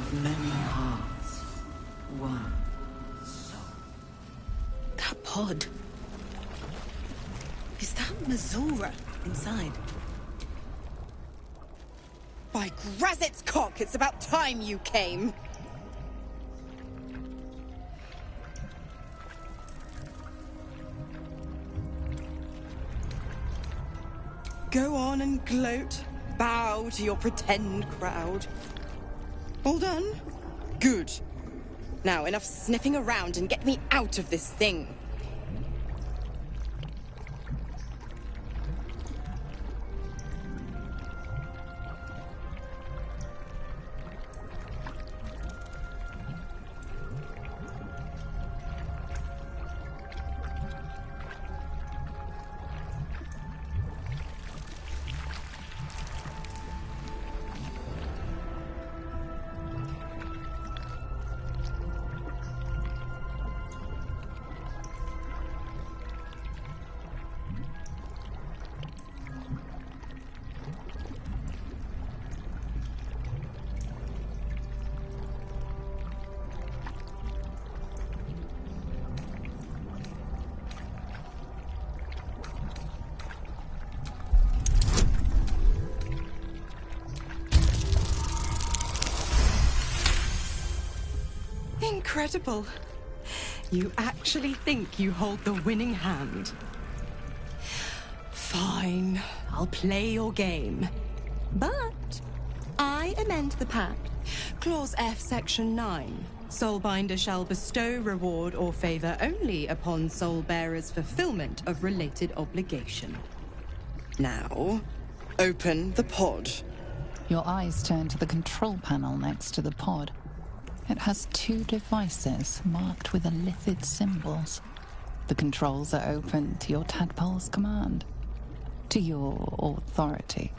Of many hearts, one soul. That pod. Is that Mazura inside? By Grazit's cock, it's about time you came! Go on and gloat. Bow to your pretend crowd. All done? Good. Now, enough sniffing around and get me out of this thing. Incredible. You actually think you hold the winning hand. Fine, I'll play your game. But I amend the pact. Clause F, Section 9. Soulbinder shall bestow reward or favor only upon soul-bearers' fulfillment of related obligation. Now, open the pod. Your eyes turn to the control panel next to the pod. It has two devices marked with elithid symbols. The controls are open to your tadpole's command, to your authority.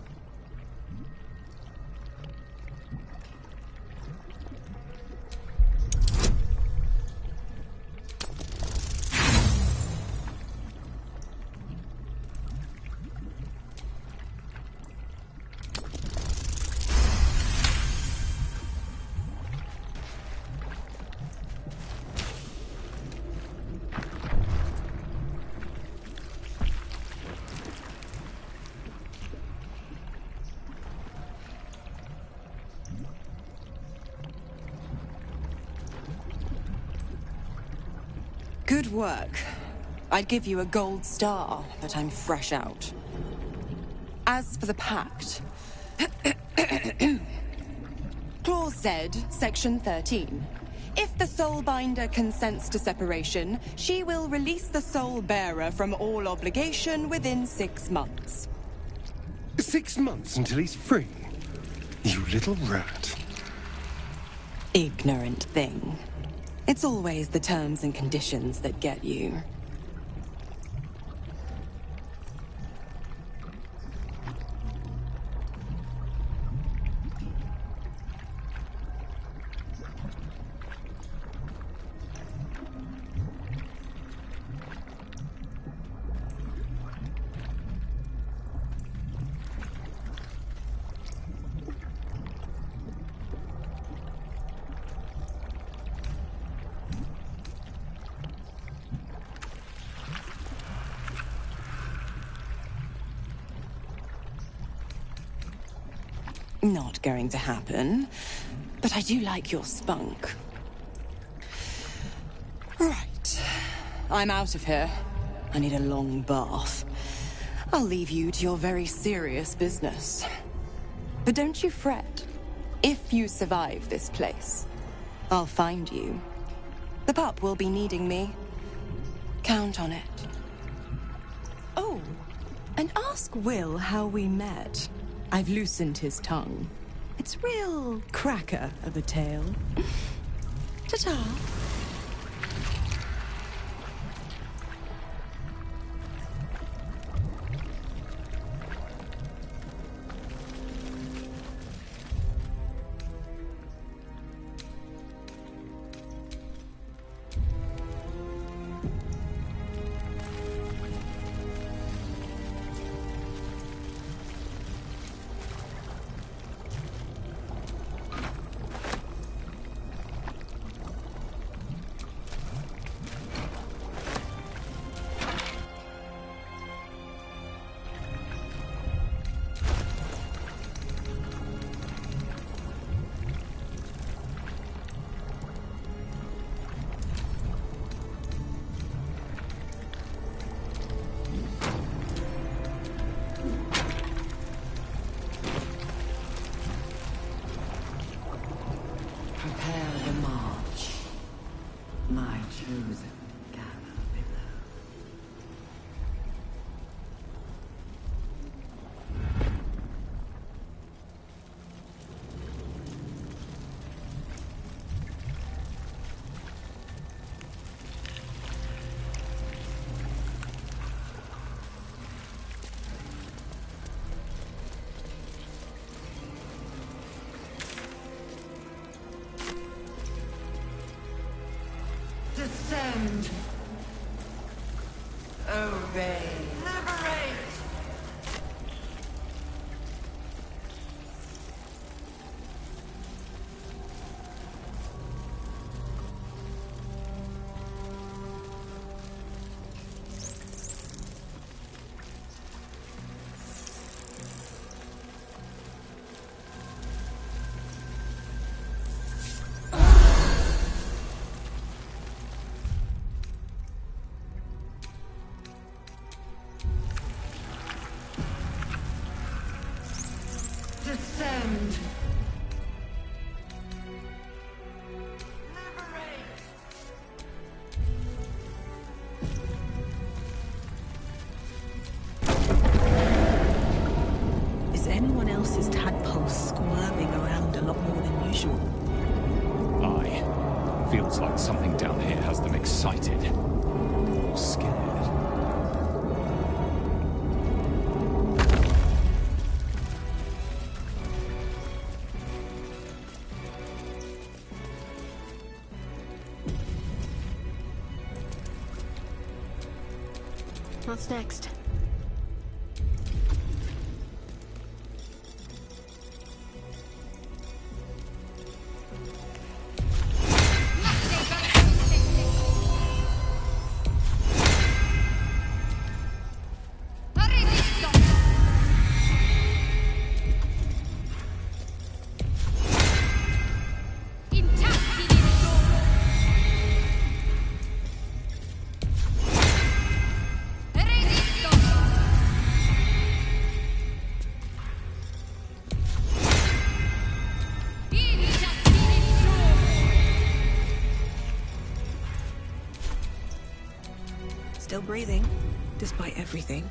Good work. I'd give you a gold star, but I'm fresh out. As for the pact... Clause Z, Section 13. If the Soulbinder consents to separation, she will release the Soul Bearer from all obligation within 6 months. 6 months until he's free? You little rat. Ignorant thing. It's always the terms and conditions that get you. Not going to happen, but I do like your spunk. Right. I'm out of here. I need a long bath. I'll leave you to your very serious business. But don't you fret. If you survive this place, I'll find you. The pup will be needing me. Count on it. Oh, and ask Will how we met. I've loosened his tongue. It's real cracker of a tale. Ta-ta. Ascend. Obey. Liberate. Descend. Liberate. Is anyone else's tadpole squirming around a lot more than usual? Aye. Feels like something down here has them excited. Or scared. What's next? Still breathing, despite everything.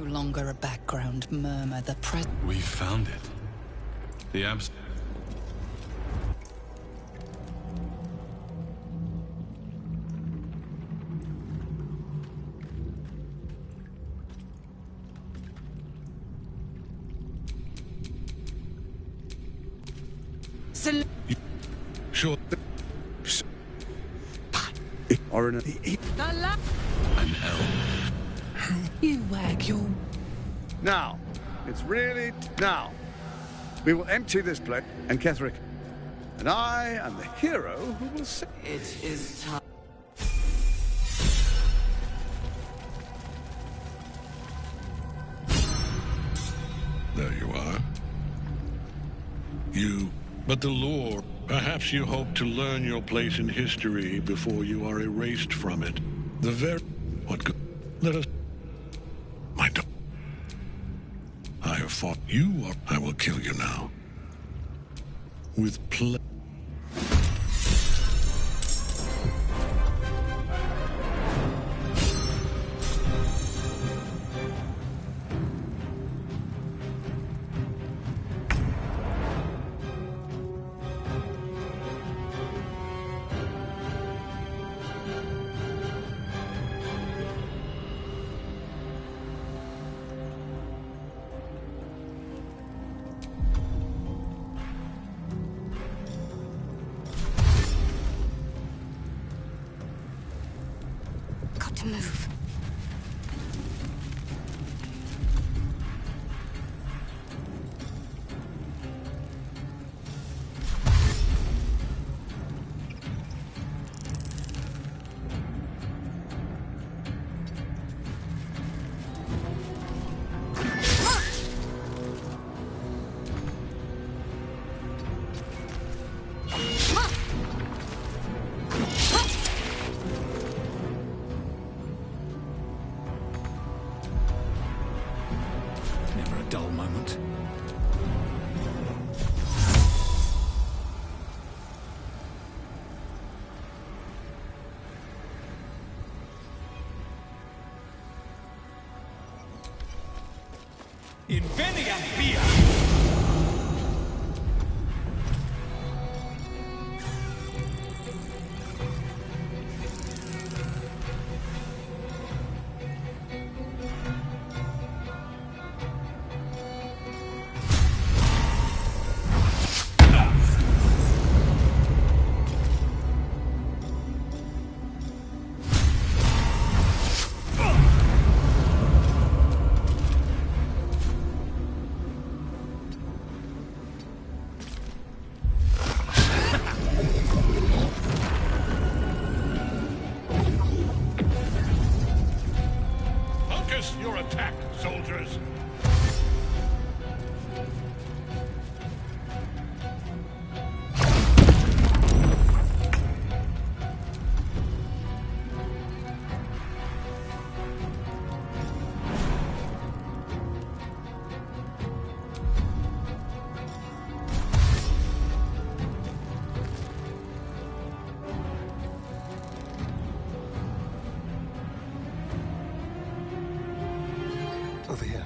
Longer a background murmur, the We found it. The abs... Sure. Or an elm. You wag your... Now, it's really now. We will empty this place, and Ketherick, and I am the hero who will save. It is time. There you are. But the lore Perhaps you hope to learn your place in history before you are erased from it. The very... What good? Let us... My daughter. I have fought you, or I will kill you now. With pleasure. Got to move. Never a dull moment. Inveniam via! Focus your attack, soldiers! Over here.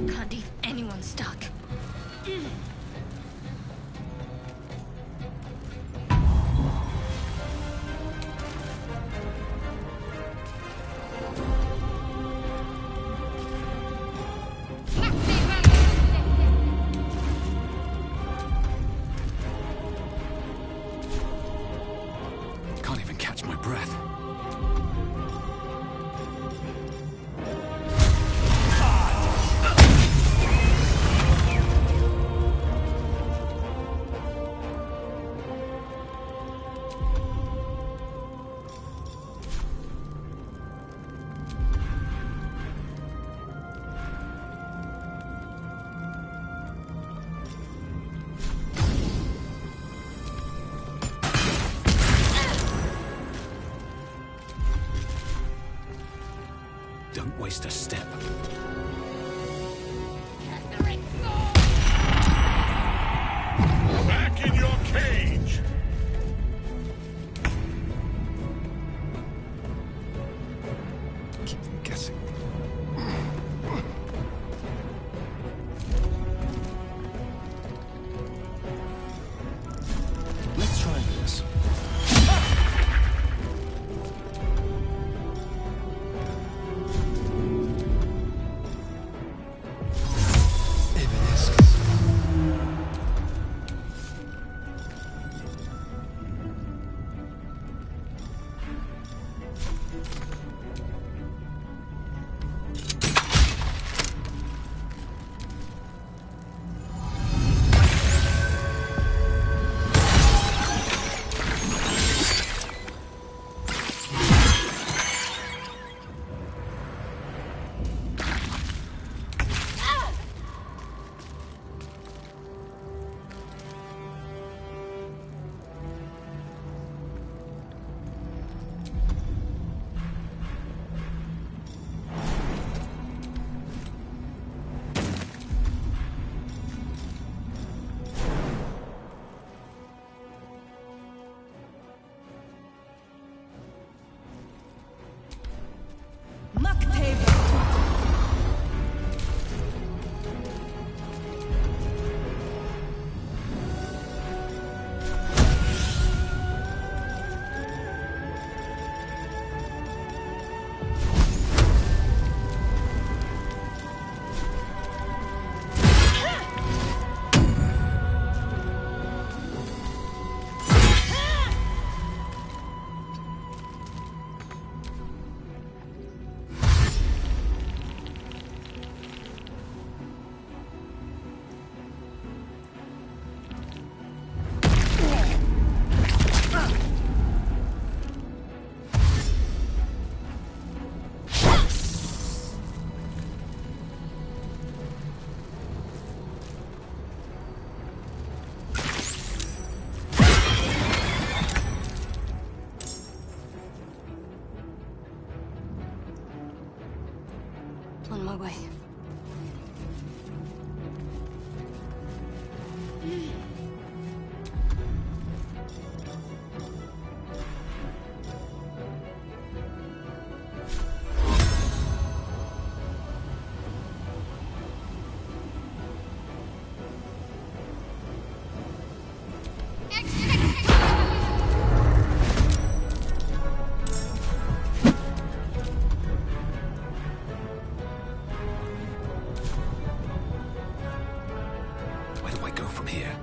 Can't leave anyone stuck. Can't even catch my breath. Don't waste a step. Back in your cage! blessing. Let's try this. On my way. Where do I go from here?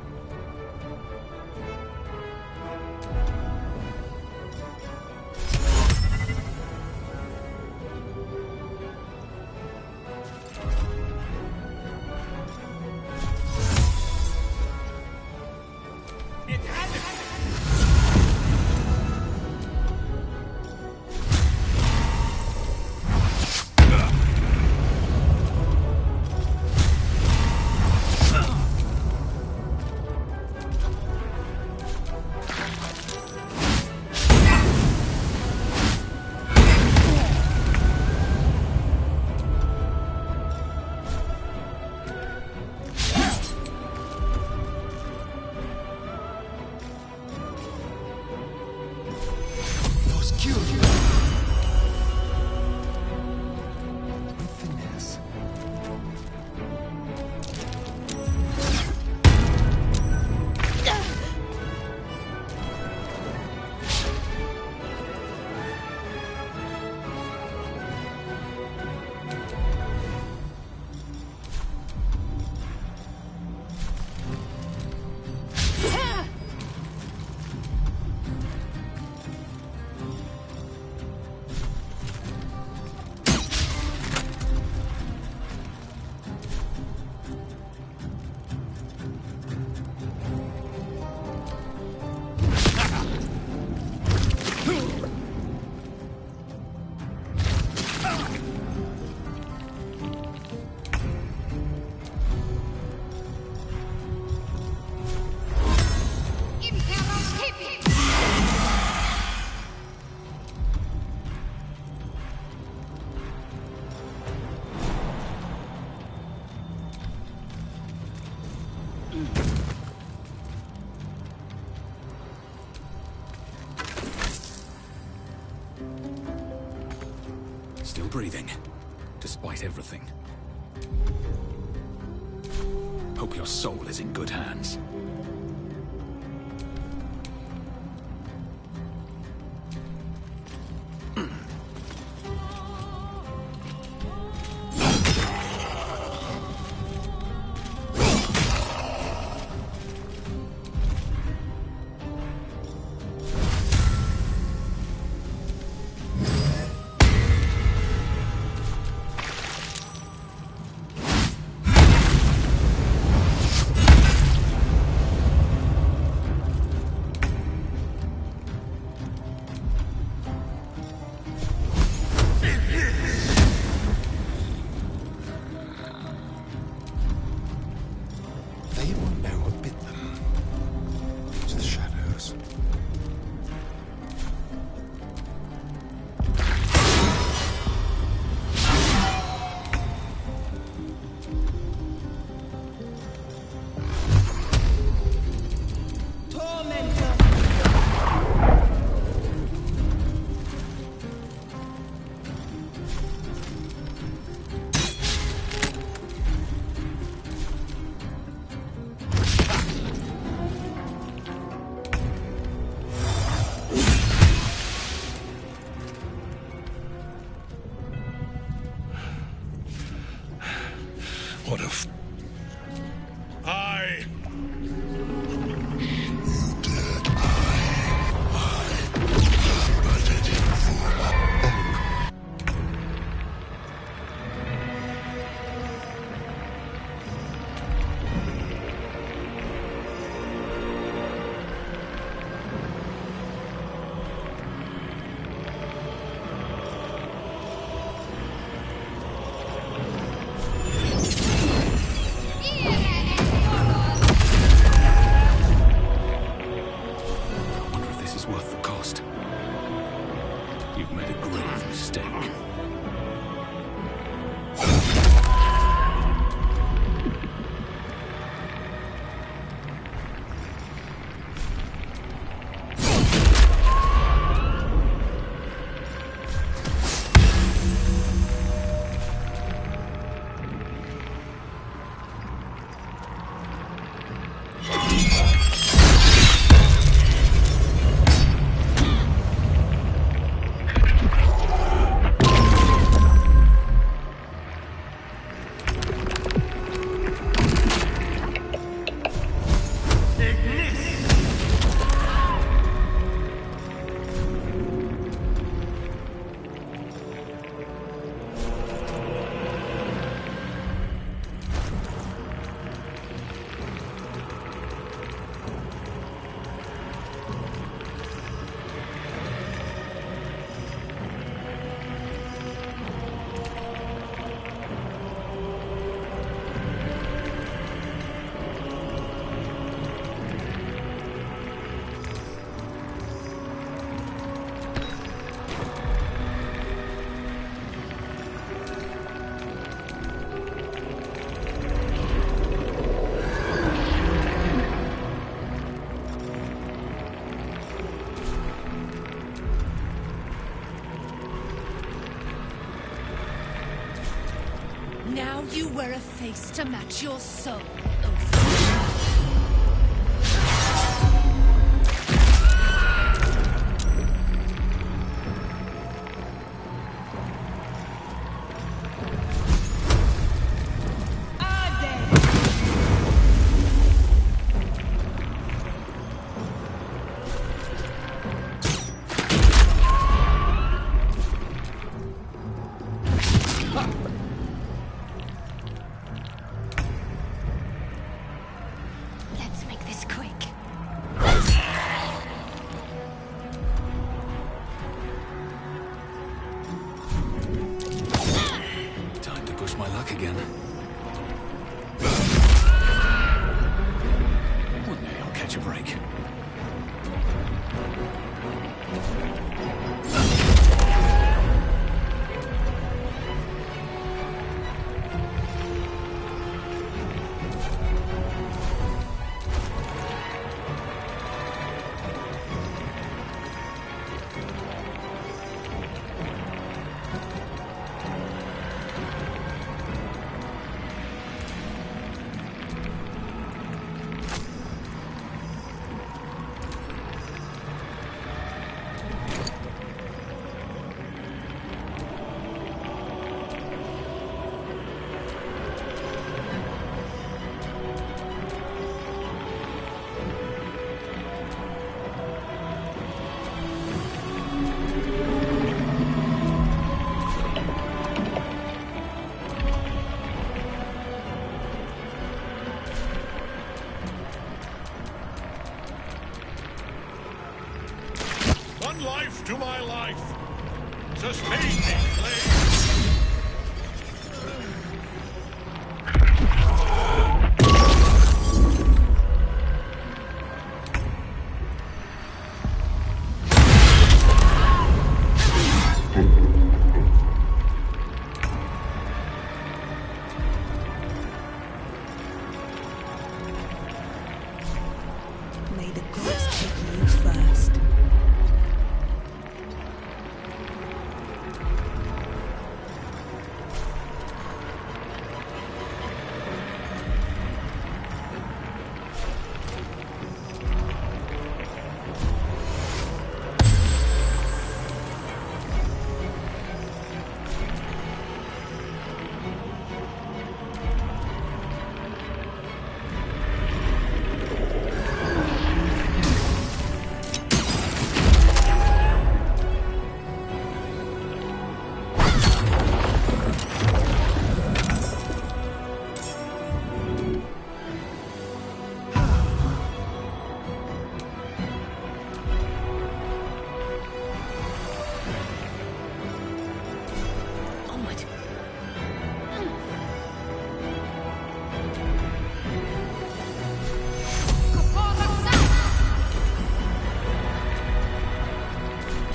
Still breathing. despite everything. Hope your soul is in good hands. What a I... You've made a grave mistake. Now you wear a face to match your soul. Let's make this quick. Time to push my luck again. One day I'll catch a break. to my life. Sustain me, slave. May the gods take you first.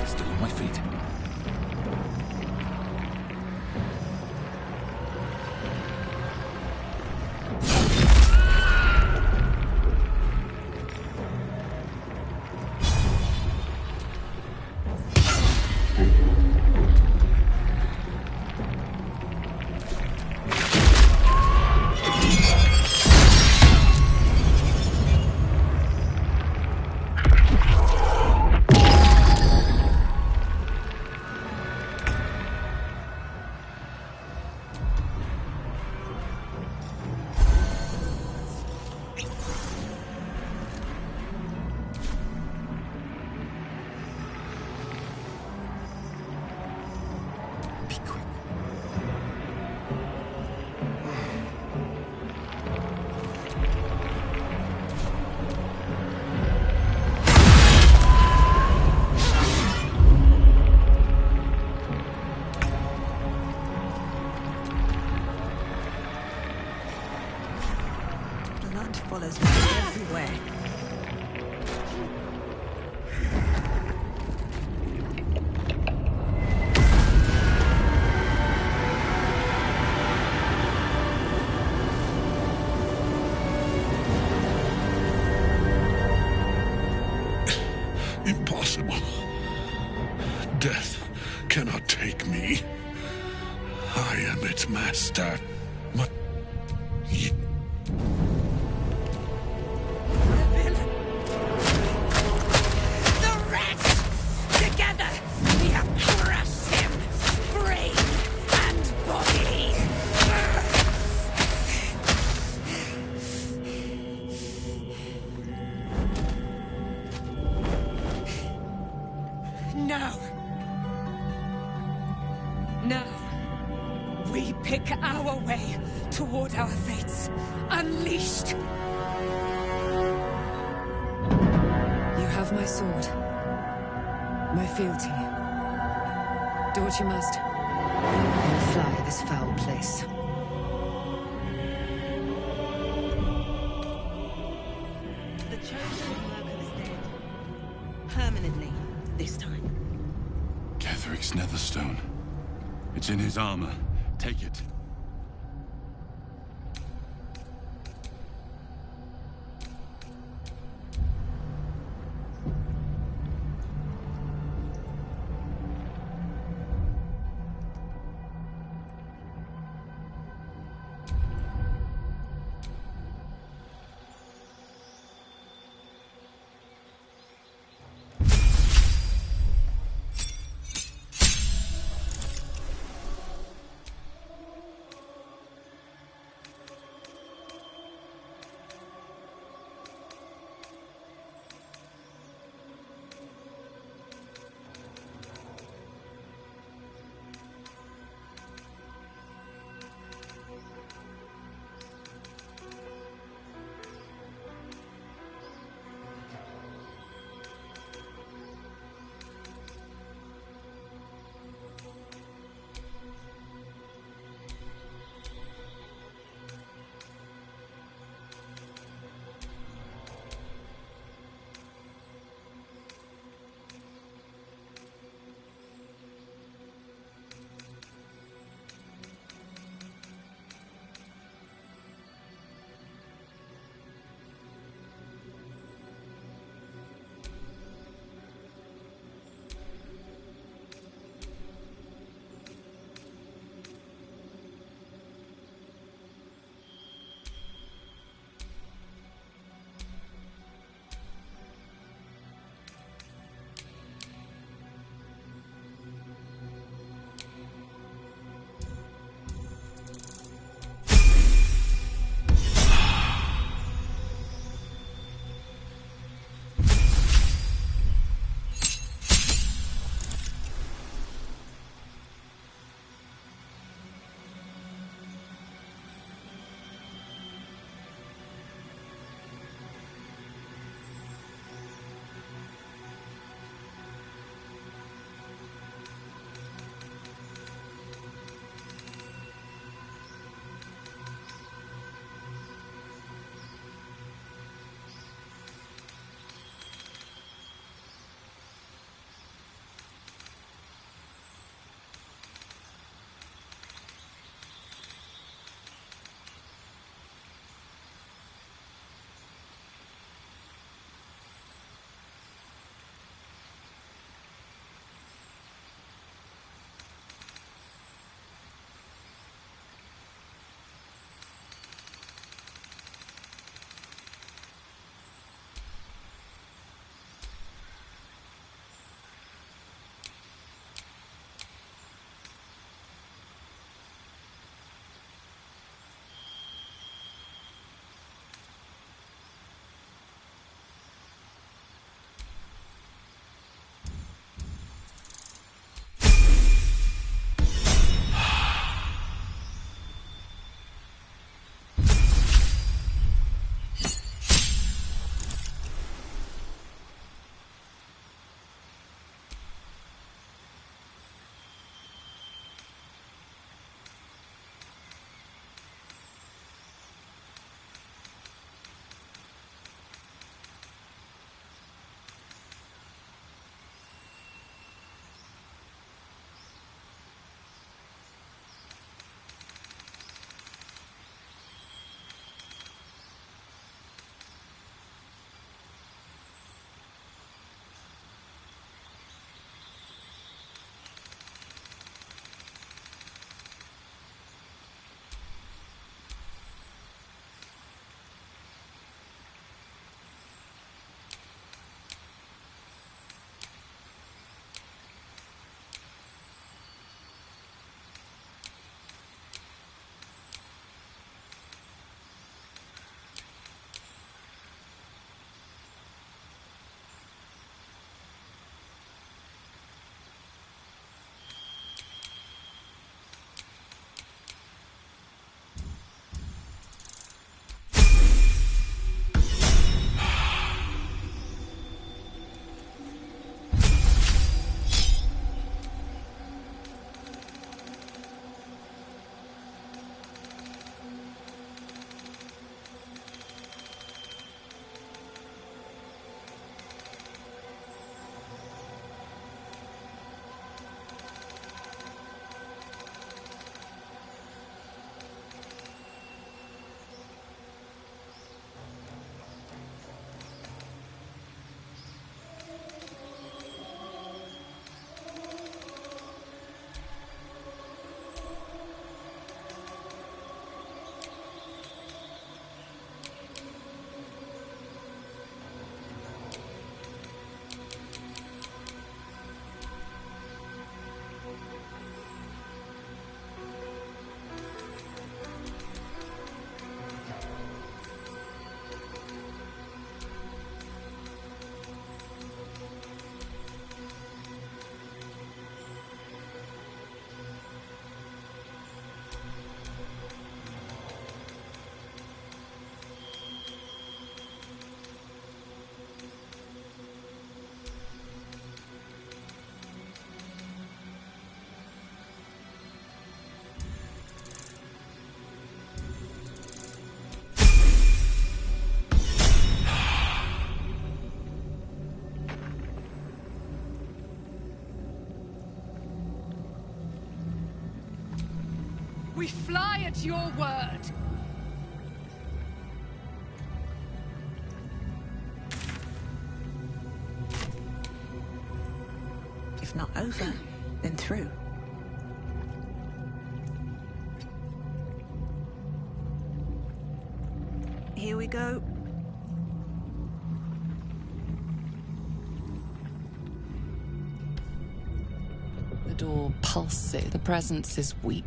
Still on my feet. Be quick. Blood follows me everywhere. Impossible. Death cannot take me. I am its master. But The rats! Together, we have crushed him, brain and body. Now, we pick our way toward our fates, unleashed. You have my sword. My fealty. Do what you must. And fly this foul place. The chosen worker is dead. Permanently, this time. Ketheric's Netherstone. It's in his armor. Take it. We fly at your word. If not over, then through. Here we go. The door pulses. The presence is weak.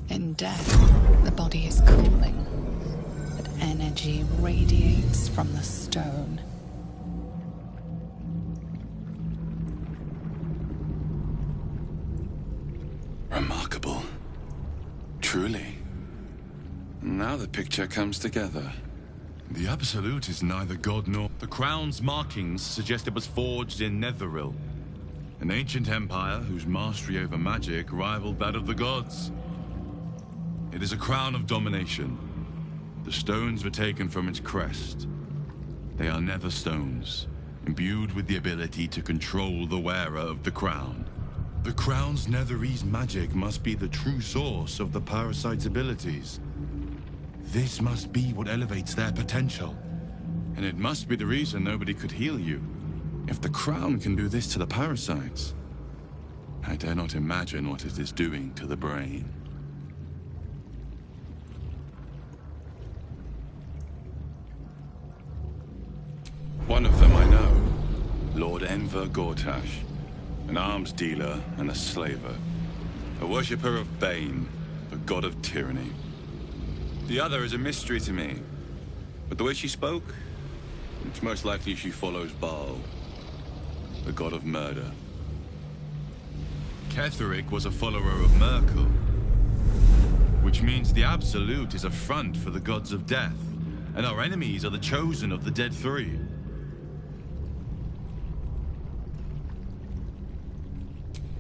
In death, the body is cooling, but energy radiates from the stone. Remarkable. Truly. Now the picture comes together. The Absolute is neither god nor... The crown's markings suggest it was forged in Netheril, an ancient empire whose mastery over magic rivaled that of the gods. It is a crown of domination. The stones were taken from its crest. They are nether stones, imbued with the ability to control the wearer of the crown. The crown's netherese magic must be the true source of the parasite's abilities. This must be what elevates their potential. And it must be the reason nobody could heal you. If the crown can do this to the parasites, I dare not imagine what it is doing to the brain. One of them I know. Lord Enver Gortash. An arms dealer and a slaver. A worshipper of Bane, the god of tyranny. The other is a mystery to me. But the way she spoke, it's most likely she follows Baal, the god of murder. Ketheric was a follower of Merkel, which means the Absolute is a front for the gods of death, and our enemies are the chosen of the Dead Three.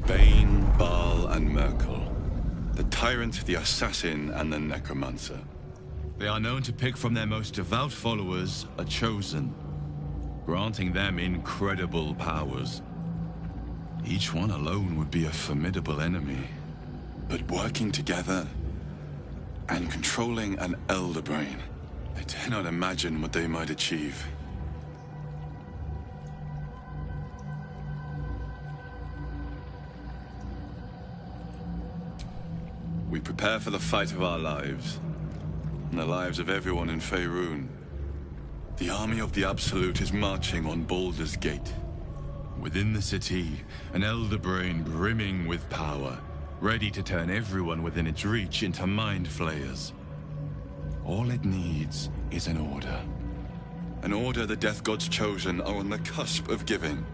Bane, Baal, and Merkel. The tyrant, the assassin, and the necromancer. They are known to pick from their most devout followers a chosen, granting them incredible powers. Each one alone would be a formidable enemy. But working together and controlling an elder brain, I dare not imagine what they might achieve. We prepare for the fight of our lives, and the lives of everyone in Faerun. The army of the Absolute is marching on Baldur's Gate. Within the city, an elder brain brimming with power, ready to turn everyone within its reach into mind flayers. All it needs is an order. An order the Death Gods chosen are on the cusp of giving.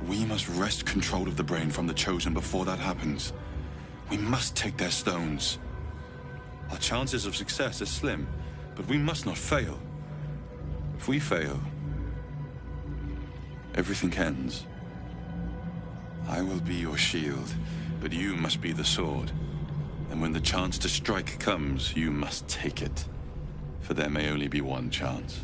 We must wrest control of the brain from the chosen before that happens. We must take their stones. Our chances of success are slim, but we must not fail. If we fail, everything ends. I will be your shield, but you must be the sword. And when the chance to strike comes, you must take it. For there may only be one chance.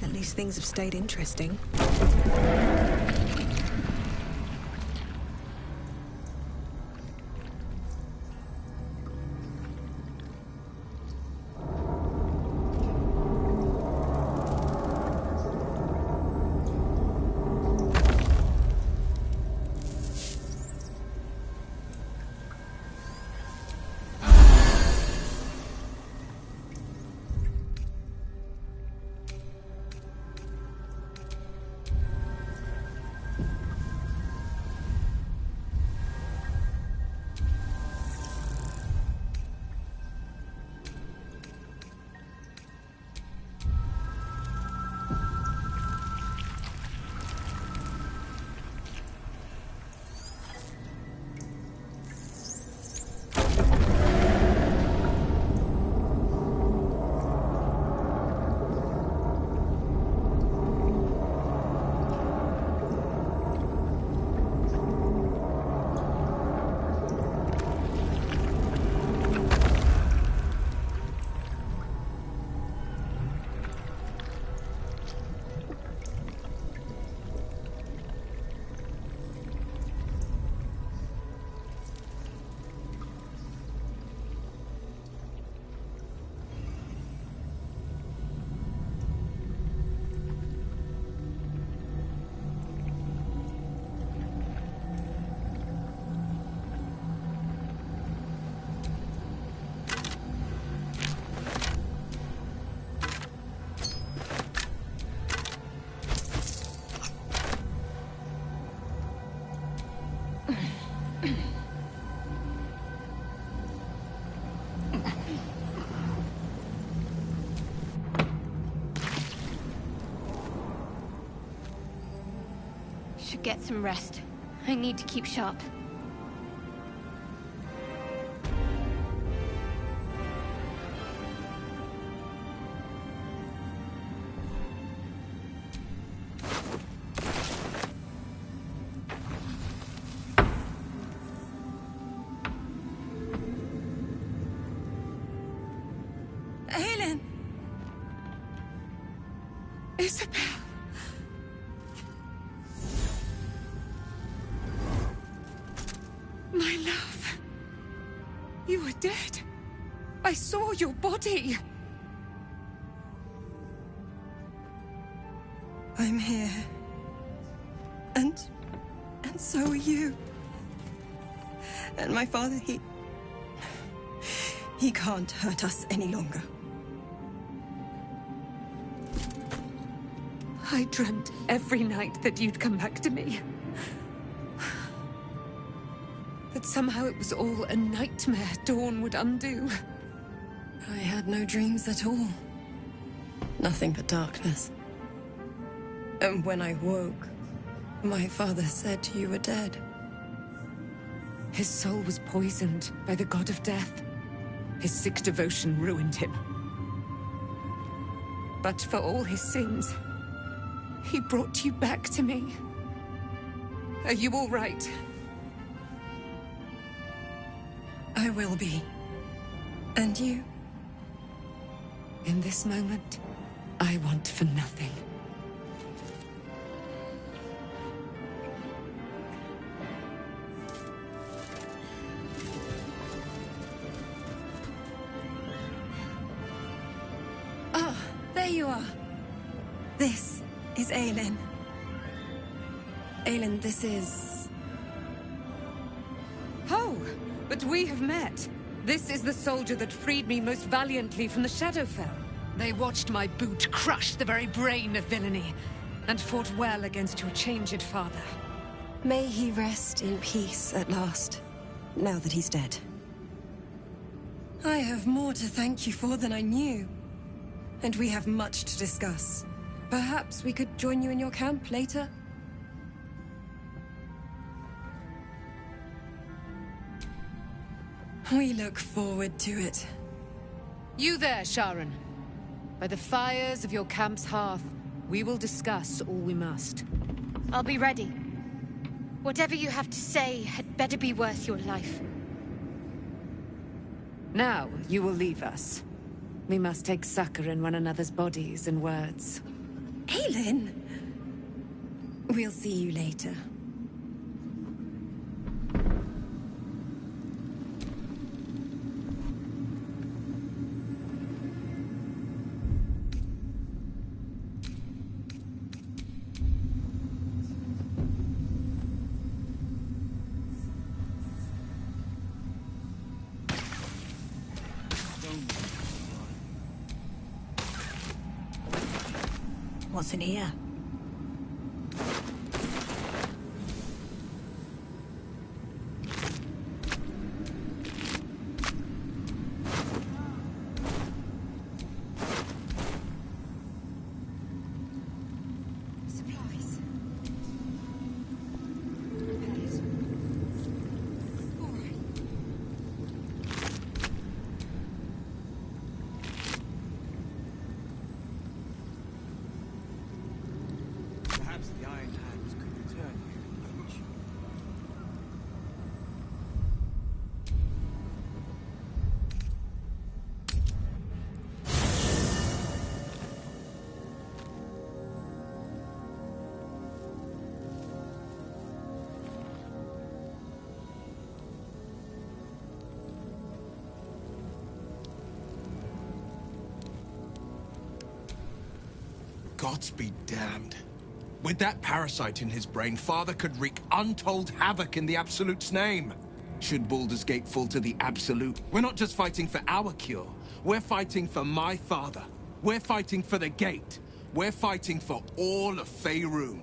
At least things have stayed interesting. Should get some rest. I need to keep sharp. Helen! Isabel! My love. You were dead. I saw your body. I'm here. And so are you. And my father, he can't hurt us any longer. I dreamt every night that you'd come back to me. That somehow it was all a nightmare Dawn would undo. I had no dreams at all. Nothing but darkness. And when I woke, my father said you were dead. His soul was poisoned by the god of death. His sick devotion ruined him. But for all his sins, he brought you back to me. Are you all right? I will be. And you? In this moment, I want for nothing. Ah, there you are. This is Aelin. Aelin, this is... Oh, but we have met. This is the soldier that freed me most valiantly from the Shadowfell. They watched my boot crush the very brain of villainy, and fought well against your changed father. May he rest in peace at last, now that he's dead. I have more to thank you for than I knew. And we have much to discuss. Perhaps we could join you in your camp later? We look forward to it. You there, Sharon. By the fires of your camp's hearth, we will discuss all we must. I'll be ready. Whatever you have to say had better be worth your life. Now, you will leave us. We must take succor in one another's bodies and words. Aelin! We'll see you later. What's in here? Supplies. Perhaps the Iron Hands could return you in the future. Gods be damned. With that parasite in his brain, Father could wreak untold havoc in the Absolute's name. Should Baldur's Gate fall to the Absolute, we're not just fighting for our cure. We're fighting for my father. We're fighting for the Gate. We're fighting for all of Faerun.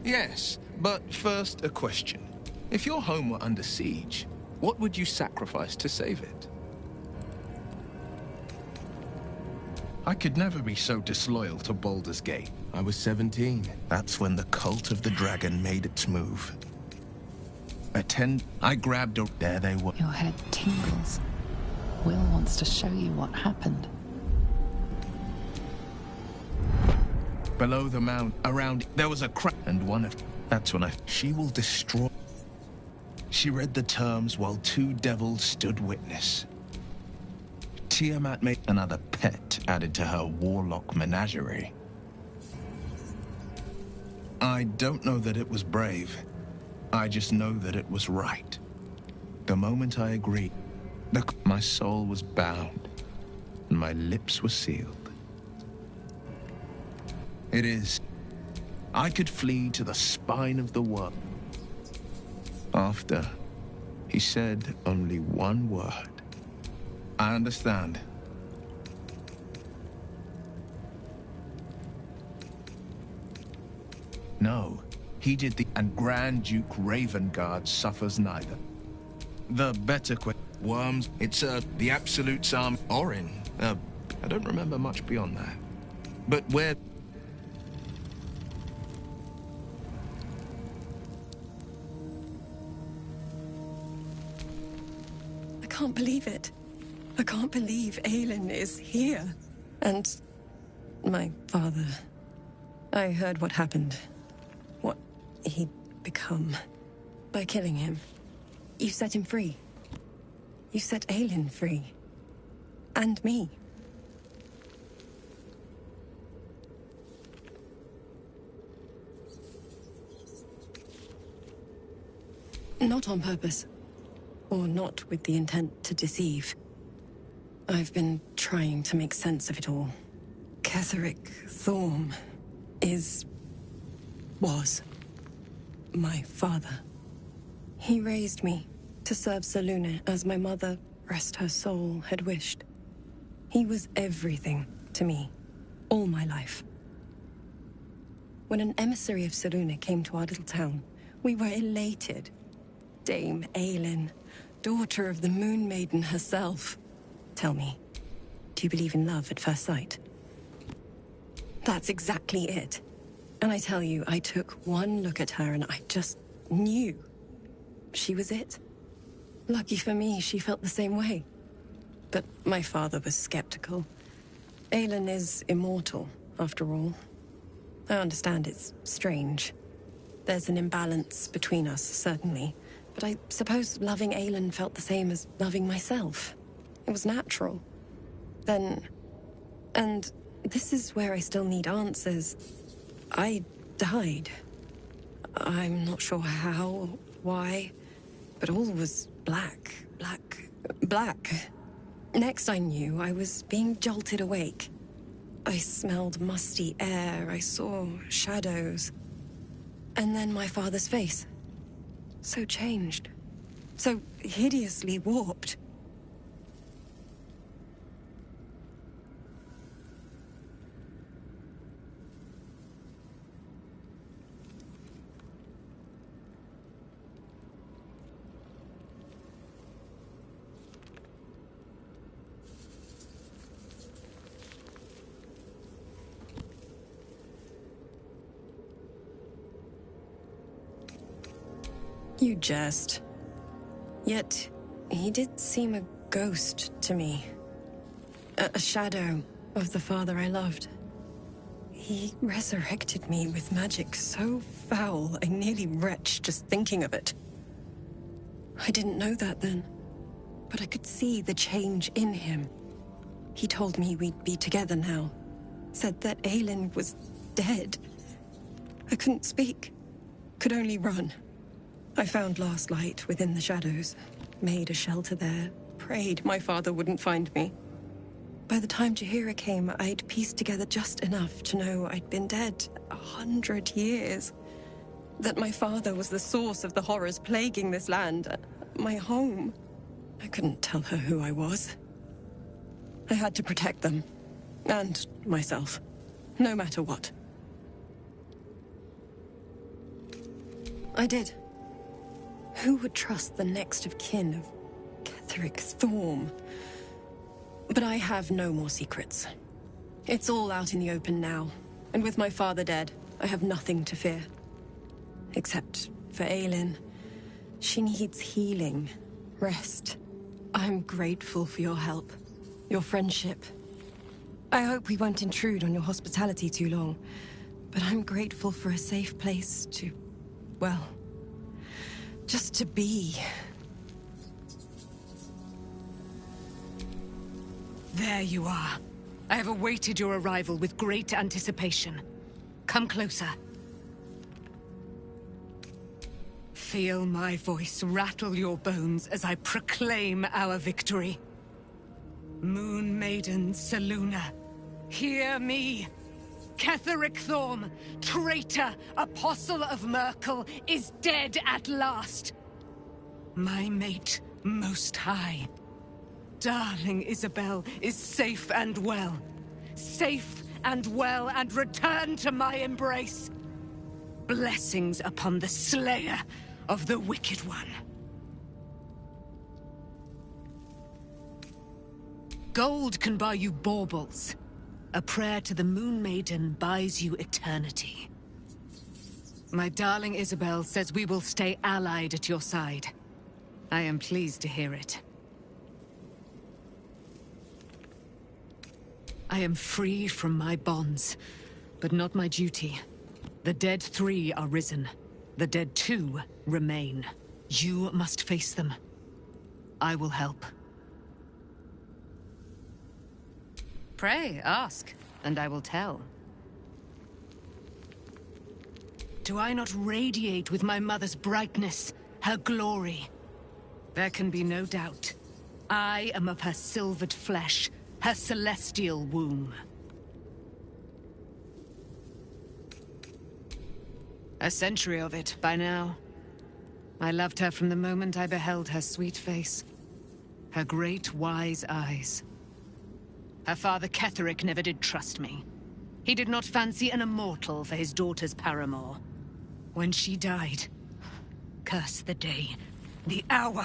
Yes, but first a question. If your home were under siege, what would you sacrifice to save it? I could never be so disloyal to Baldur's Gate. I was 17. That's when the cult of the dragon made its move. I grabbed a... There they were. Your head tingles. Will wants to show you what happened. Below the mount, around, there was a crack, and one of... That's when She will destroy... She read the terms while two devils stood witness. Tiamat made another pet added to her warlock menagerie. I don't know that it was brave. I just know that it was right. The moment I agreed, my soul was bound, and my lips were sealed. It is. I could flee to the spine of the world. After, he said only one word. I understand. No, he did the... And Grand Duke Ravengard suffers neither. The better worms, it served the Absolute's arm. Orin, I don't remember much beyond that. But where... I can't believe it. I can't believe Aelin is here. And my father. I heard what happened. What he'd become. By killing him. You set him free. You set Aelin free. And me. Not on purpose. Or not with the intent to deceive. I've been trying to make sense of it all. Ketheric Thorm was my father. He raised me to serve Selûne as my mother, rest her soul, had wished. He was everything to me, all my life. When an emissary of Selûne came to our little town, we were elated. Dame Aelin, daughter of the Moon Maiden herself. Tell me, do you believe in love at first sight? That's exactly it. And I tell you, I took one look at her and I just knew she was it. Lucky for me, she felt the same way. But my father was skeptical. Aelin is immortal, after all. I understand it's strange. There's an imbalance between us, certainly. But I suppose loving Aelin felt the same as loving myself. It was natural. Then... And this is where I still need answers. I died. I'm not sure how, why, but all was black. Next I knew, I was being jolted awake. I smelled musty air, I saw shadows. And then my father's face. So changed. So hideously warped. You jest. Yet, he did seem a ghost to me. A shadow of the father I loved. He resurrected me with magic so foul, I nearly retch just thinking of it. I didn't know that then, but I could see the change in him. He told me we'd be together now. Said that Aelin was dead. I couldn't speak. Could only run. I found last light within the shadows, made a shelter there, prayed my father wouldn't find me. By the time Jaheira came, I'd pieced together just enough to know I'd been dead 100 years. That my father was the source of the horrors plaguing this land, my home. I couldn't tell her who I was. I had to protect them, and myself, no matter what. I did. Who would trust the next of kin of Ketheric Thorm? But I have no more secrets. It's all out in the open now, and with my father dead, I have nothing to fear. Except for Aelin. She needs healing, rest. I'm grateful for your help, your friendship. I hope we won't intrude on your hospitality too long, but I'm grateful for a safe place to, well, just to be. There you are. I have awaited your arrival with great anticipation. Come closer. Feel my voice rattle your bones as I proclaim our victory. Moon Maiden Selûne, hear me. Ketheric Thorm, traitor, apostle of Myrkul, is dead at last. My mate, Most High. Darling Isabel is safe and well. Safe and well, and returned to my embrace. Blessings upon the slayer of the Wicked One. Gold can buy you baubles. A prayer to the Moon Maiden buys you eternity. My darling Isabel says we will stay allied at your side. I am pleased to hear it. I am free from my bonds, but not my duty. The dead 3 are risen. The dead 2 remain. You must face them. I will help. Pray, ask, and I will tell. Do I not radiate with my mother's brightness, her glory? There can be no doubt. I am of her silvered flesh, her celestial womb. A century of it by now. I loved her from the moment I beheld her sweet face. Her great, wise eyes. Her father Ketheric never did trust me. He did not fancy an immortal for his daughter's paramour. When she died, curse the day, the hour.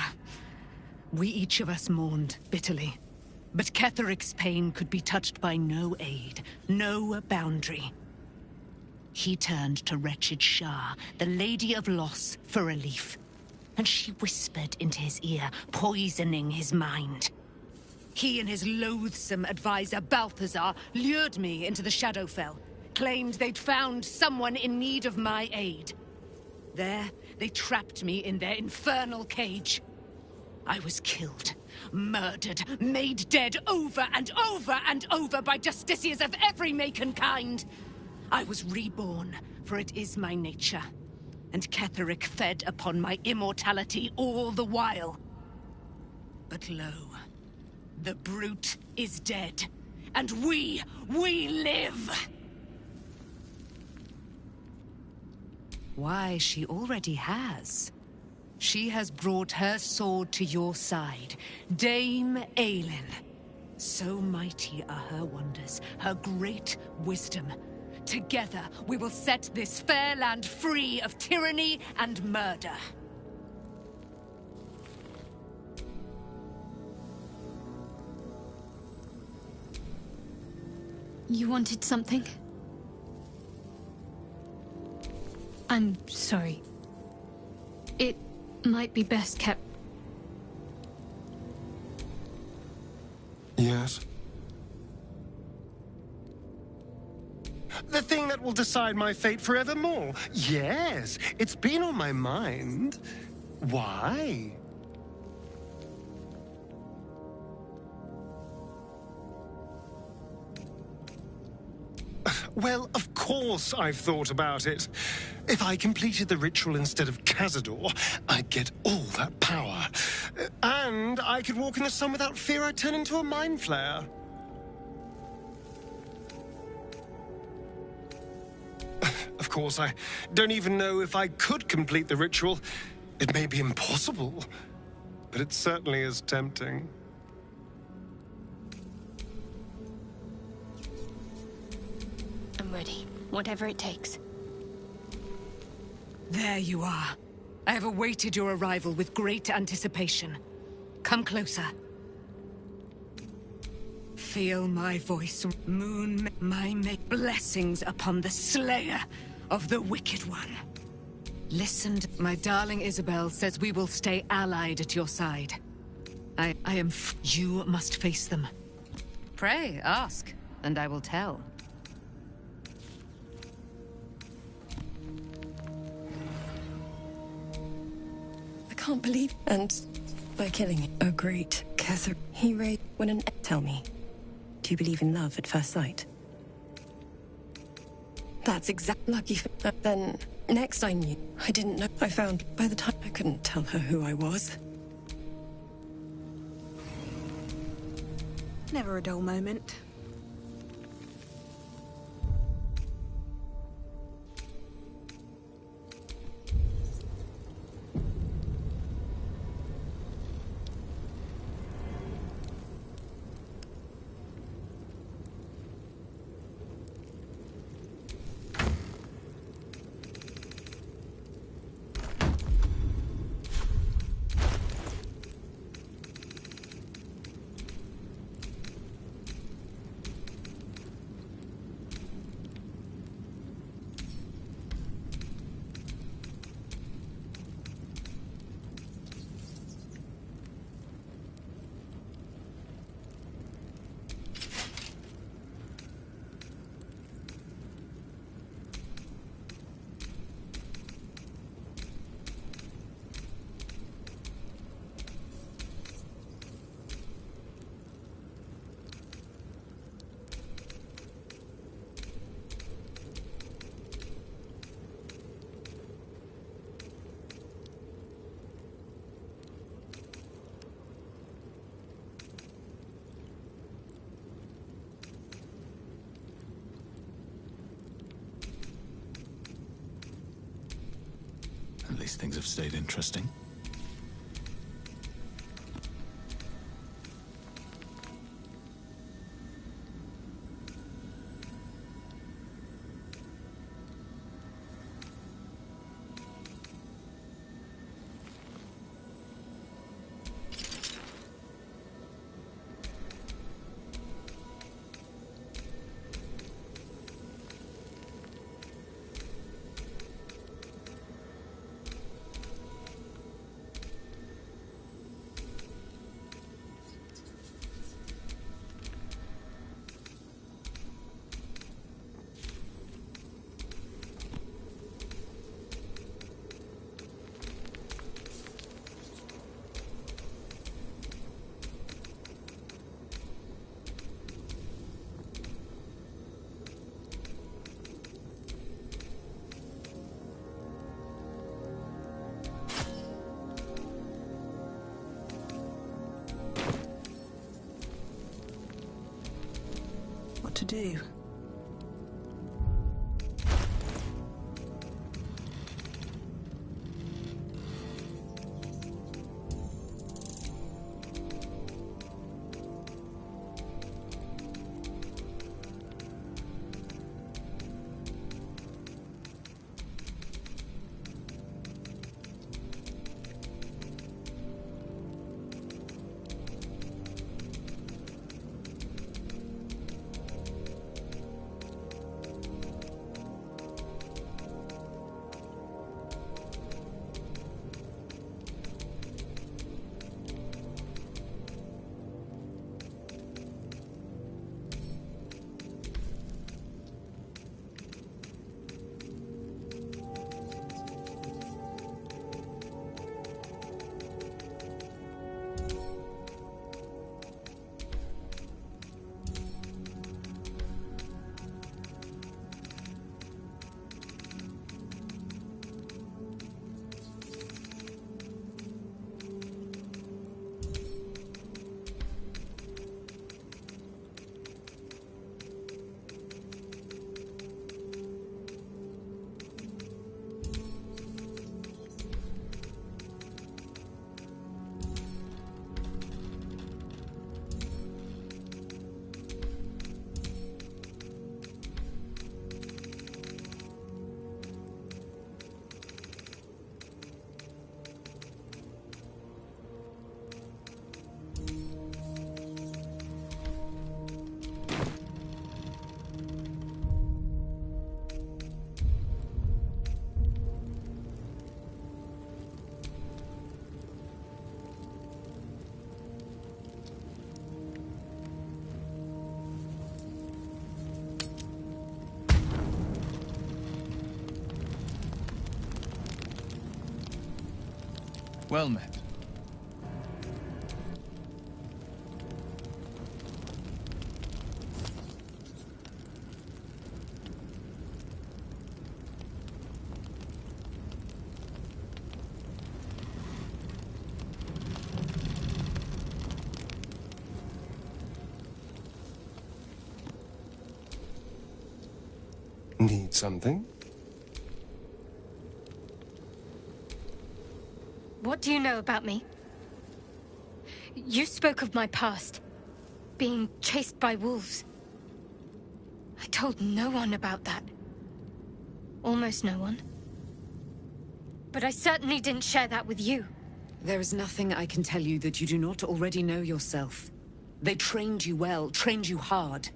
We each of us mourned bitterly. But Ketheric's pain could be touched by no aid, no boundary. He turned to wretched Shah, the Lady of Loss, for relief. and she whispered into his ear, poisoning his mind. He and his loathsome advisor, Balthazar, lured me into the Shadowfell, claimed they'd found someone in need of my aid. There, they trapped me in their infernal cage. I was killed, murdered, made dead over and over and over by justiciars of every make and kind. I was reborn, for it is my nature. And Ketheric fed upon my immortality all the while. But lo, the brute is dead, and we live! Why, she already has. She has brought her sword to your side, Dame Aelin. So mighty are her wonders, her great wisdom. Together, we will set this fair land free of tyranny and murder. You wanted something? I'm sorry. It might be best kept. Yes? The thing that will decide my fate forevermore. Yes, it's been on my mind. Why? Well, of course I've thought about it. If I completed the ritual instead of Cazador, I'd get all that power. And I could walk in the sun without fear I'd turn into a mind flare. Of course, I don't even know if I could complete the ritual. It may be impossible, but it certainly is tempting. I'm ready. Whatever it takes. There you are. I have awaited your arrival with great anticipation. Come closer. Feel my voice, moon, my blessings upon the slayer of the wicked one. Listen, my darling Isabel says we will stay allied at your side. You must face them. Pray, ask, and I will tell. I can't believe... And by killing him, a great Catherine, he raised when an... Tell me, do you believe in love at first sight? That's exact lucky. Then, next I knew. I didn't know. I found by the time I couldn't tell her who I was. Never a dull moment. At least things have stayed interesting. do. Well met. Need something? What do you know about me? You spoke of my past, being chased by wolves. I told no one about that. Almost no one. But I certainly didn't share that with you. There is nothing I can tell you that you do not already know yourself. They trained you well, trained you hard.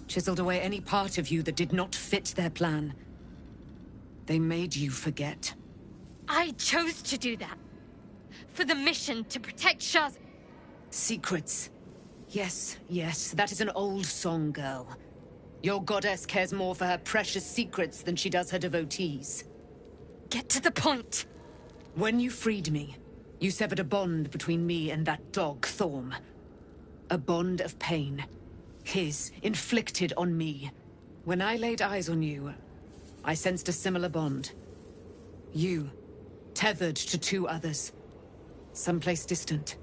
Chiseled away any part of you that did not fit their plan. They made you forget. I chose to do that. For the mission to protect Shaz. Secrets. Yes, yes, that is an old song, girl. Your goddess cares more for her precious secrets than she does her devotees. Get to the point. When you freed me, you severed a bond between me and that dog, Thorm. A bond of pain. His, inflicted on me. When I laid eyes on you, I sensed a similar bond. You, tethered to two others. Someplace distant.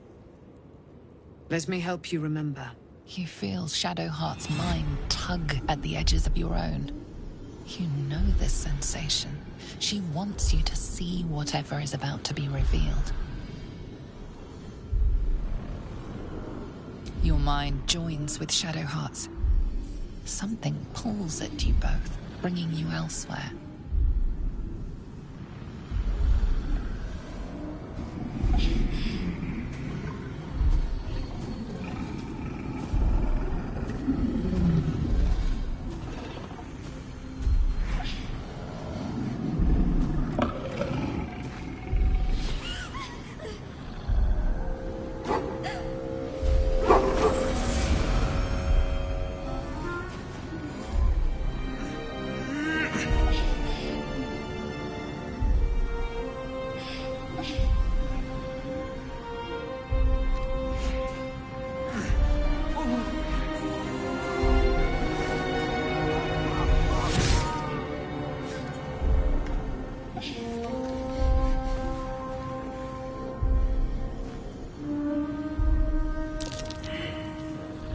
Let me help you remember. You feel Shadowheart's mind tug at the edges of your own. You know this sensation. She wants you to see whatever is about to be revealed. Your mind joins with Shadowheart's. Something pulls at you both, bringing you elsewhere.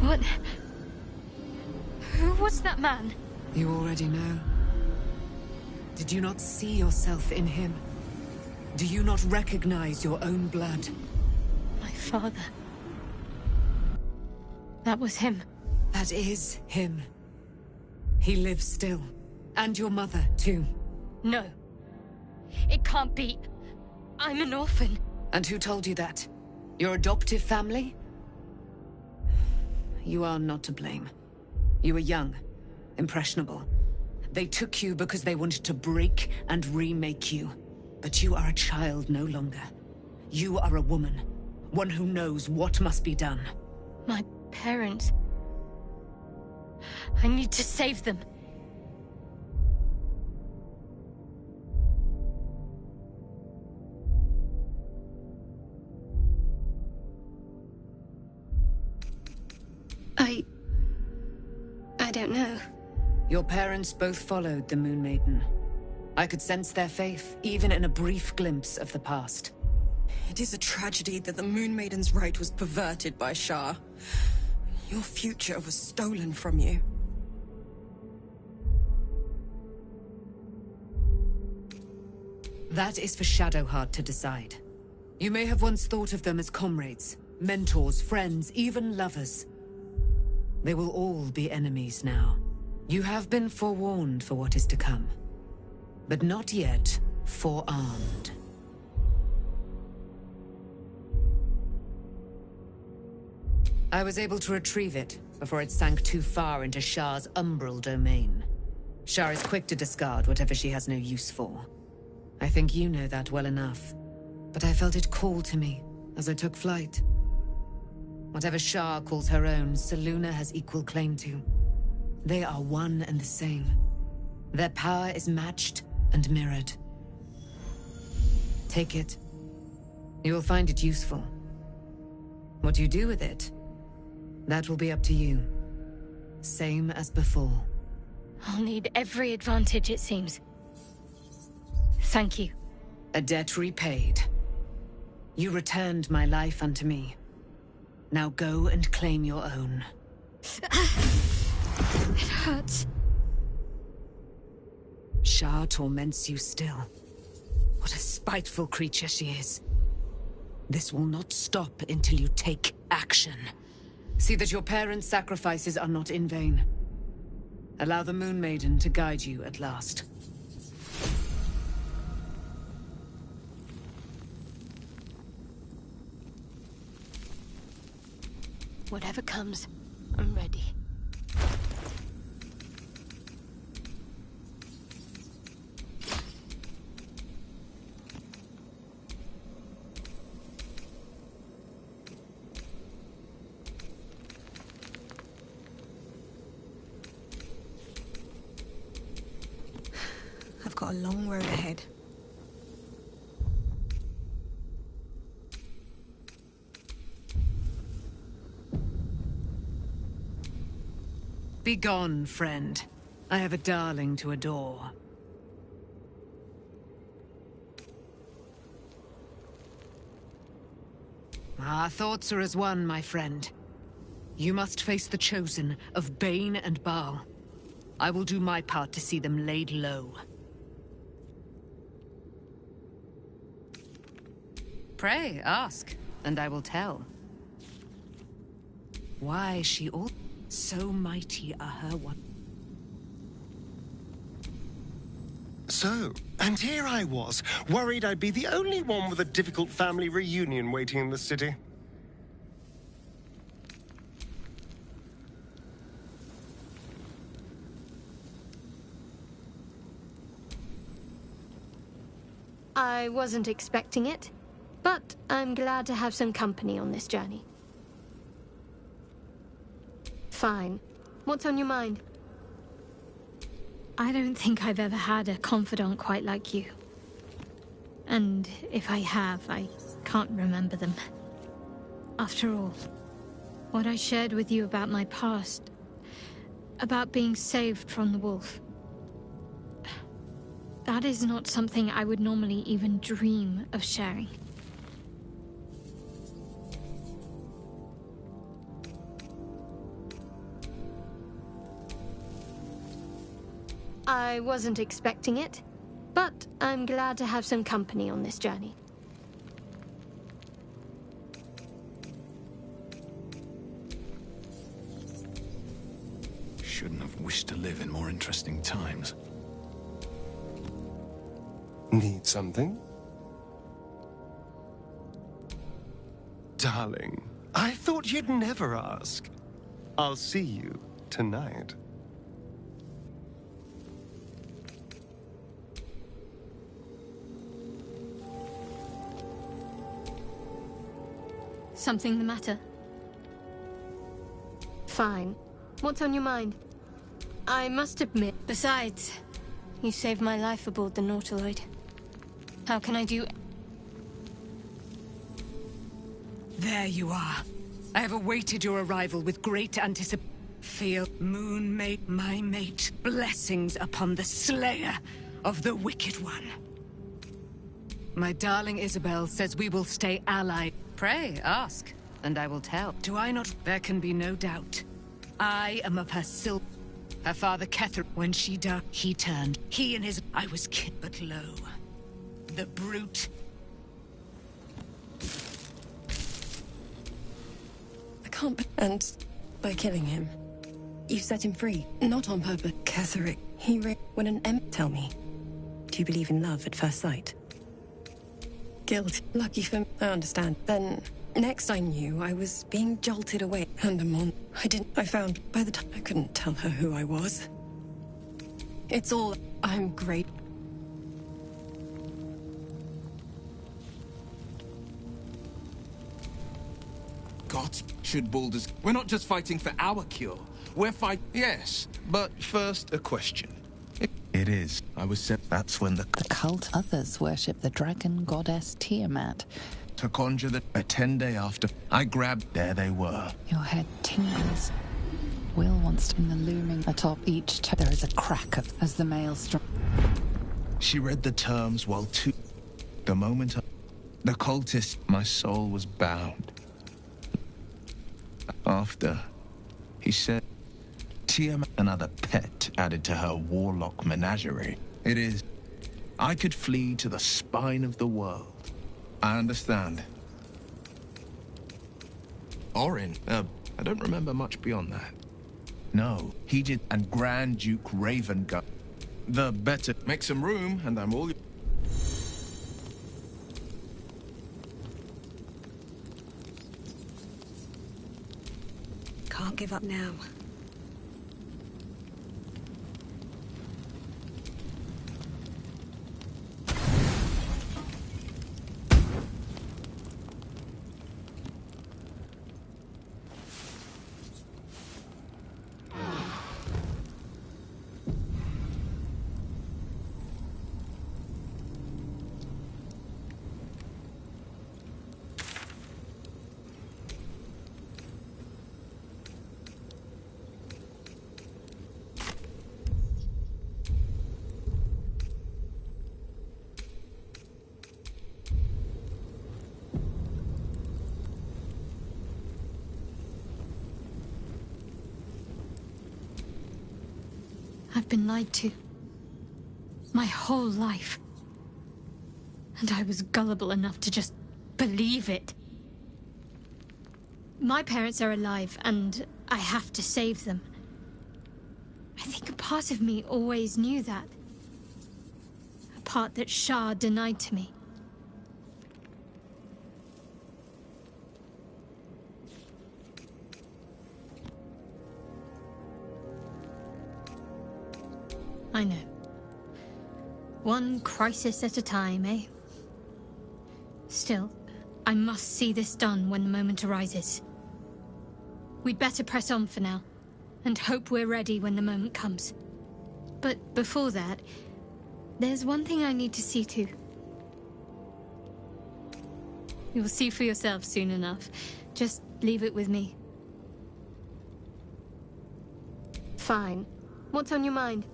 What? Who Who's that man? You already know. Did you not see yourself in him? Do you not recognize your own blood? My father. That was him. That is him. He lives still. And your mother, too. No. It can't be. I'm an orphan. And who told you that? Your adoptive family? You are not to blame. You were young, impressionable. They took you because they wanted to break and remake you. But you are a child no longer. You are a woman. One who knows what must be done. My parents. I need to save them. I don't know. Your parents both followed the Moon Maiden. I could sense their faith, even in a brief glimpse of the past. It is a tragedy that the Moon Maiden's right was perverted by Shah. Your future was stolen from you. That is for Shadowheart to decide. You may have once thought of them as comrades, mentors, friends, even lovers. They will all be enemies now. You have been forewarned for what is to come, but not yet forearmed. I was able to retrieve it before it sank too far into Shah's umbral domain. Shah is quick to discard whatever she has no use for. I think you know that well enough, but I felt it call to me as I took flight. Whatever Shah calls her own, Selûne has equal claim to. They are one and the same. Their power is matched and mirrored. Take it. You will find it useful. What you do with it, that will be up to you. Same as before. I'll need every advantage, it seems. Thank you. A debt repaid. You returned my life unto me. Now go and claim your own. It hurts. Shah torments you still. What a spiteful creature she is. This will not stop until you take action. See that your parents' sacrifices are not in vain. Allow the Moon Maiden to guide you at last. Whatever comes, I'm ready. I've got a long road ahead. Begone, friend. I have a darling to adore. Our thoughts are as one, my friend. You must face the Chosen of Bane and Baal. I will do my part to see them laid low. Pray, ask, and I will tell. Why she all so mighty are her one. So, and here I was, worried I'd be the only one with a difficult family reunion waiting in the city. I wasn't expecting it, but I'm glad to have some company on this journey. Fine. What's on your mind? I don't think I've ever had a confidant quite like you. And if I have, I can't remember them. After all, what I shared with you about my past, about being saved from the wolf, that is not something I would normally even dream of sharing. I wasn't expecting it, but I'm glad to have some company on this journey. Shouldn't have wished to live in more interesting times. Need something? Darling, I thought you'd never ask. I'll see you tonight. Something the matter? Fine. What's on your mind? I must admit... Besides, you saved my life aboard the Nautiloid. How can I do... There you are. I have awaited your arrival with great anticipation. Feel, moon mate, my mate, blessings upon the slayer of the Wicked One. My darling Isabel says we will stay allied. Pray, ask, and I will tell. Do I not? There can be no doubt. I am of her Her father, Kethra, when she died, he turned. He and his... I was kid, but lo. The brute... I can't... And by killing him, you set him free. Not on purpose. Ketherick, when an tell me, do you believe in love at first sight? Guilt. Lucky for me. I understand. Then, next I knew, I was being jolted away. And I found, by the time I couldn't tell her who I was. It's all... I'm great. Gods, should Baldur's... We're not just fighting for our cure. We're Yes, but first a question. It is. I was sent... That's when the cult others worship the dragon goddess Tiamat. To conjure the... A 10 day after, I grabbed... There they were. Your head tingles. Will wants to... In the looming atop each toe, there is a crack as the maelstrom... She read the terms while the moment the cultist, my soul was bound. After, he said, Tiamat, another pet added to her warlock menagerie. It is, I could flee to the spine of the world. I understand. Orin, I don't remember much beyond that. No, he did, and Grand Duke Ravenguard. The better. Make some room, and I'm all... Can't give up now. I've been lied to. My whole life. And I was gullible enough to just believe it. My parents are alive, and I have to save them. I think a part of me always knew that. A part that Shah denied to me. I know. One crisis at a time, eh? Still, I must see this done when the moment arises. We'd better press on for now, and hope we're ready when the moment comes. But before that, there's one thing I need to see to. You'll see for yourself soon enough. Just leave it with me. Fine. What's on your mind?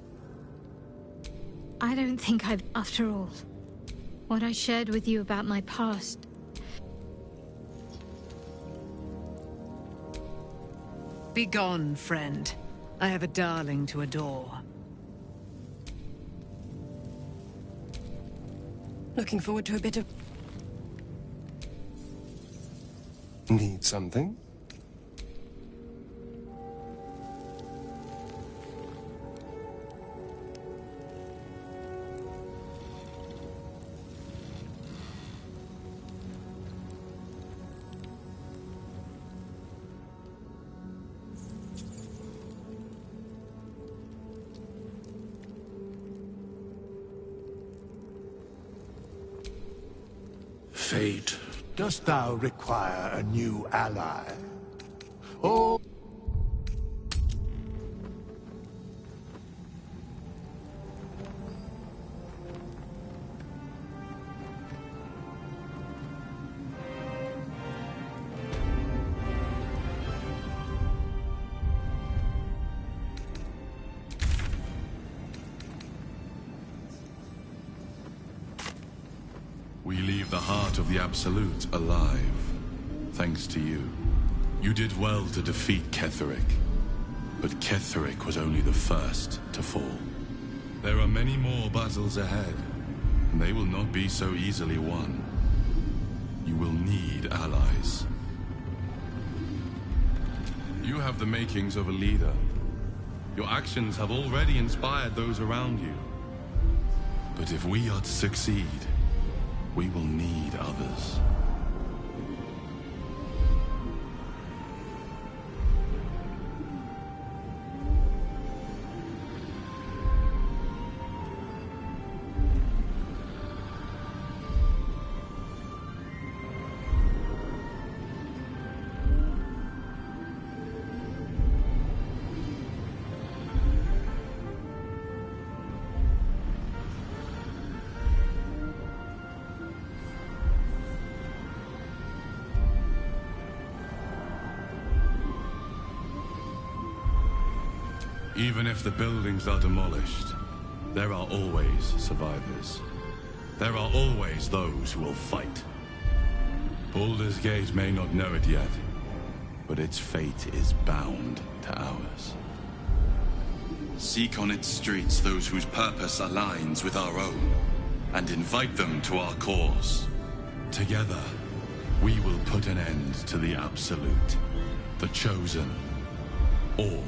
I don't think I've... After all, what I shared with you about my past... Begone, friend. I have a darling to adore. Looking forward to a bit of... Need something? Fate, dost thou require a new ally? Oh. We leave the heart of the Absolute alive, thanks to you. You did well to defeat Ketheric, but Ketheric was only the first to fall. There are many more battles ahead, and they will not be so easily won. You will need allies. You have the makings of a leader. Your actions have already inspired those around you. But if we are to succeed, we will need others. Even if the buildings are demolished, there are always survivors. There are always those who will fight. Baldur's Gate may not know it yet, but its fate is bound to ours. Seek on its streets those whose purpose aligns with our own, and invite them to our cause. Together, we will put an end to the Absolute, the Chosen, all.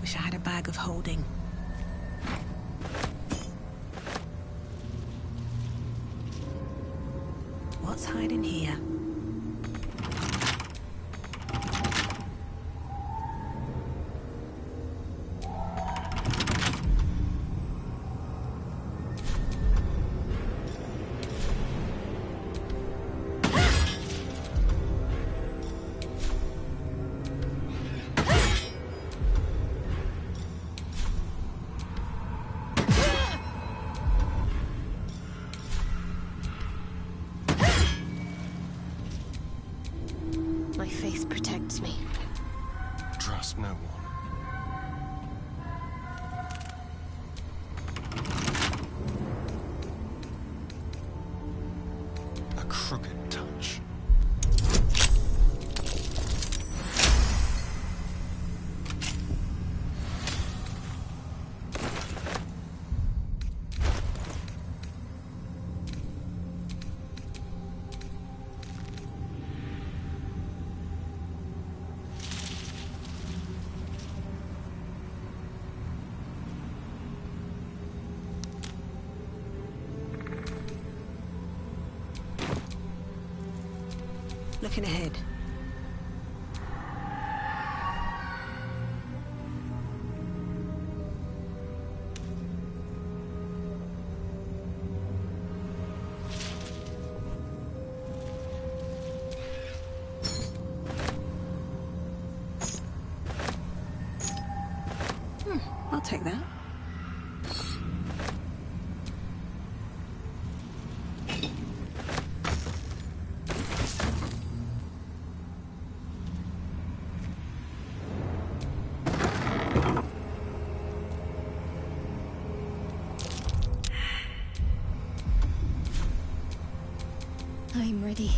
Wish I had a bag of holding. What's hiding here? faith protects me. Trust no one. A crooked touch. Looking ahead. I'll take that. I'm ready.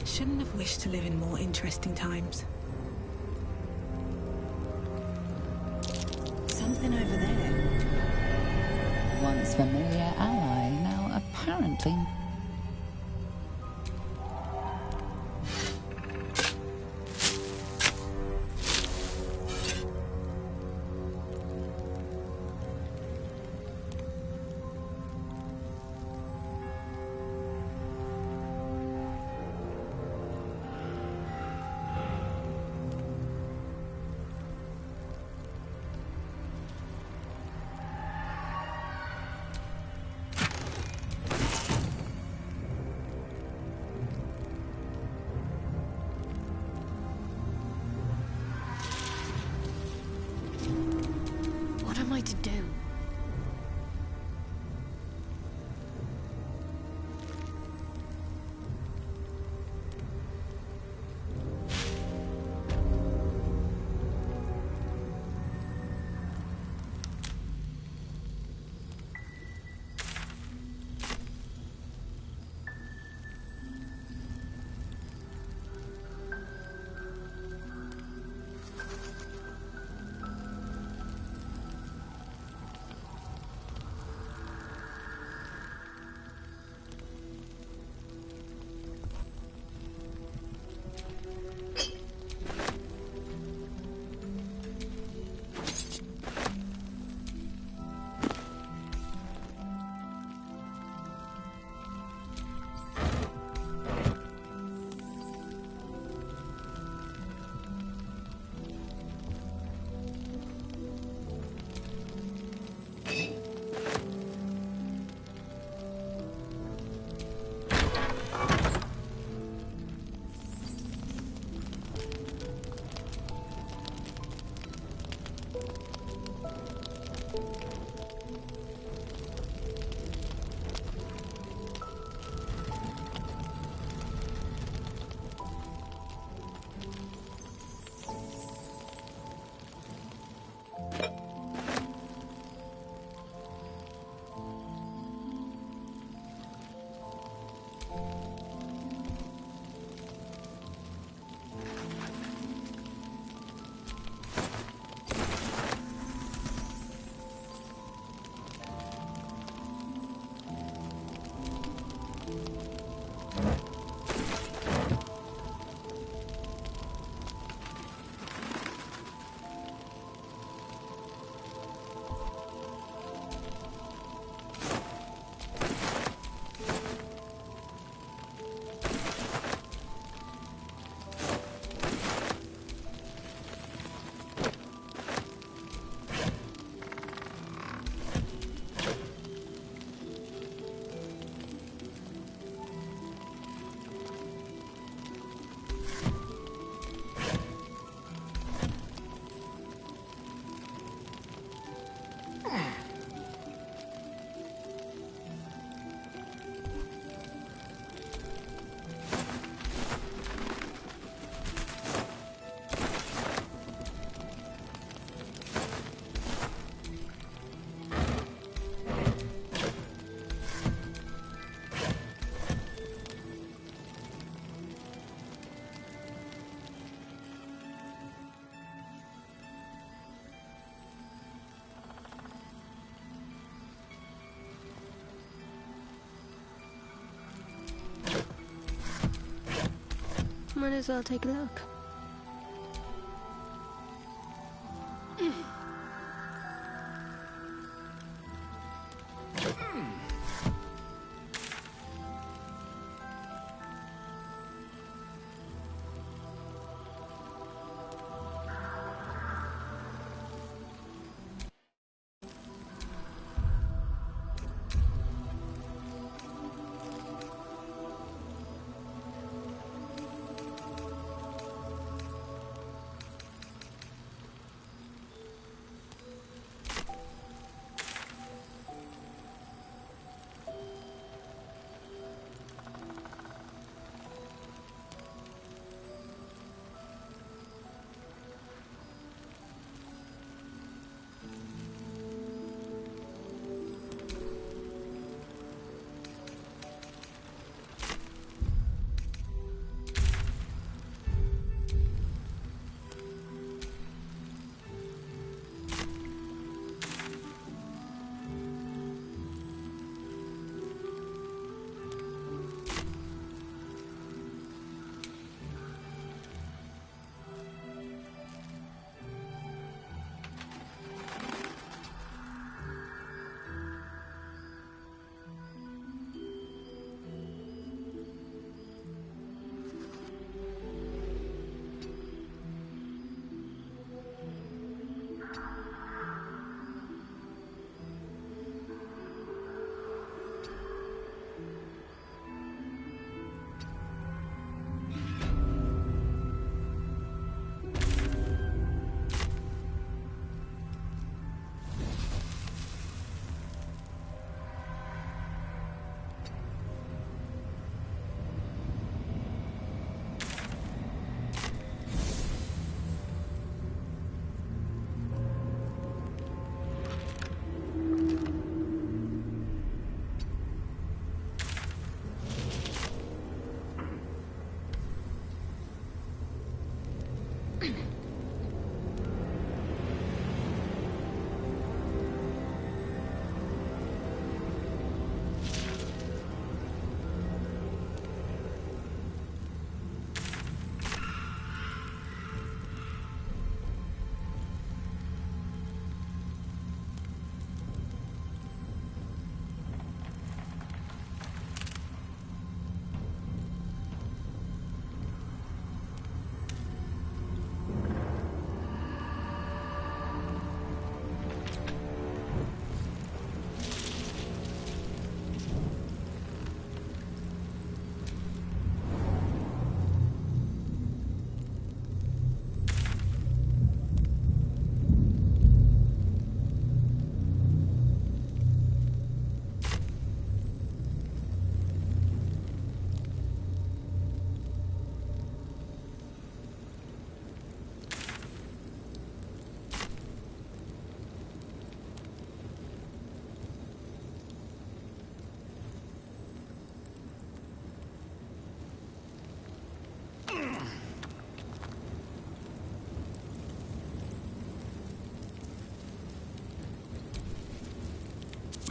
Shouldn't have wished to live in more interesting times. Something over there. Once familiar ally, now apparently... What am I to do? Might as well take a look.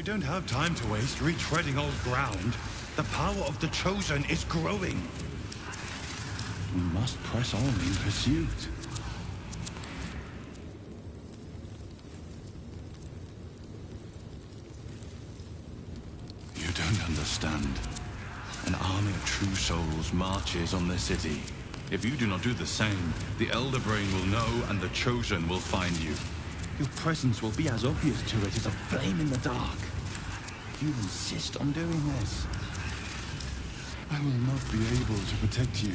We don't have time to waste retreading old ground. The power of the Chosen is growing. We must press on in pursuit. You don't understand. An army of true souls marches on the city. If you do not do the same, the Elder Brain will know and the Chosen will find you. Your presence will be as obvious to it as a flame in the dark. If you insist on doing this, I will not be able to protect you.